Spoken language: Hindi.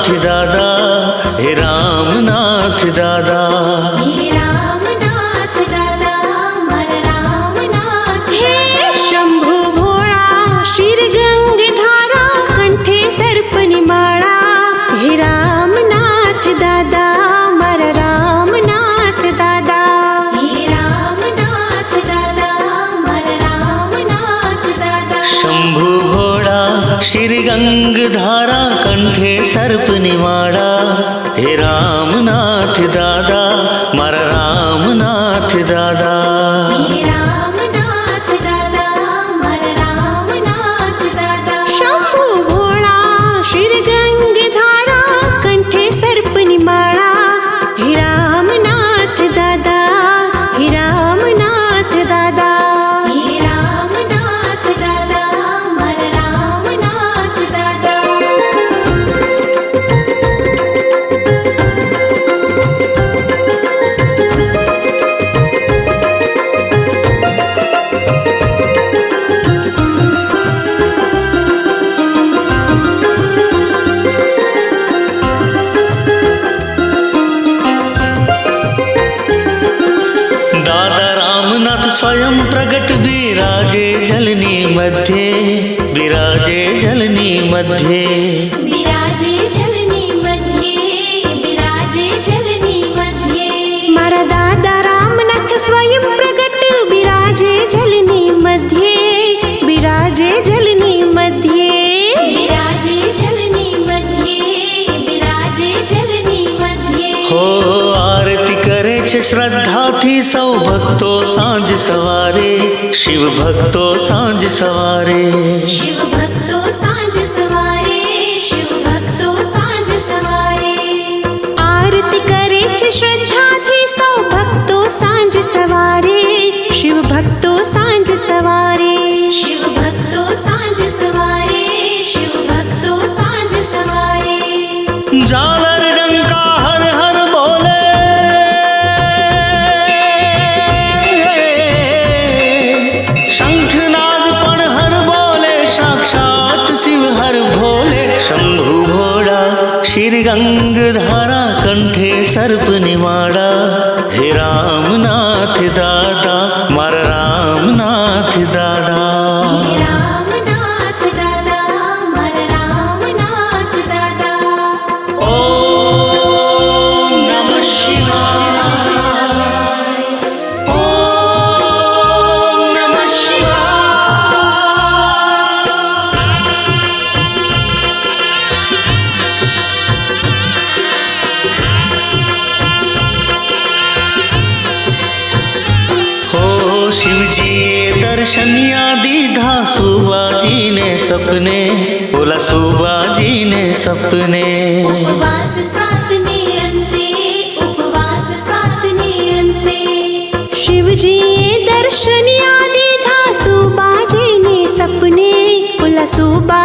रामनाथ दादा, हे रामनाथ दादा। हे रामनाथ दादा, मर रामनाथ। हे शंभू भोळा, शिर गंगाधारा, कंठे सर्पनी माळा। हे रामनाथ दादा, मर रामनाथ दादा। हे रामनाथ दादा, मर रामनाथ दादा। शंभू भोळा, शिर गंगाधारा, कंठे सर्प निवाड़ा। हे रामनाथ दादा, मर रामनाथ दादा। हे रामनाथ दादा, मर रामनाथ दादा। शंभू भोळा, शिर गंगाधारा, कंठे सर्पनी माळा। हे रामनाथ दादा, हे रामनाथ दादा। हे रामनाथ दादा, मर रामनाथ दादा। दादा रामनाथ स्वयं प्रगट विराजे जलनी मध्ये, विराजे जलनी मध्ये। विराजे जलनी मध्ये, विराजे जलनी मध्ये। मारा दादा रामनाथ स्वयं प्रगट विराजे जलनी मध्ये, विराजे जलनी मध्ये। विराजे जलनी मध्ये, विराजे जलनी मध्ये। हो आरती करे छे श्रद्धा थी सौ भक्तो सांझ सवारे, शिव भक्तो सांझ सवारे। शिव भक्तो सांझ सवारे, शिव भक्तो सांझ सवारे। आरती करे छे श्रद्धा थी सौ भक्तो सांझ सवारे, शिव भक्तो सांझ सवारे। शिव भक्तो सांझ सवारे, शिव भक्तो सांझ सवारे। झालर डंका हर हर बोले, शंखनाद पण हर बोले, साक्षात शिव हर भोले। शंभु भोळा, शिर गंगाधारा, कंठे सर्प निवाड़ा। हे रामनाथ दादा, मर रामनाथ दादा। हे रामनाथ दादा, मर रामनाथ दादा। ओम नमः शिवाय, ओम नमः शिवाय। हो शिवजी दर्शनिया दीधा सुबाजी ने सपने, बोला सुबाजी ने सपने। उपवास सात निरंते, उपवास सात निरंते। शिवजी दर्शनिया दीधा सुबाजी ने सपने, बोला सुबा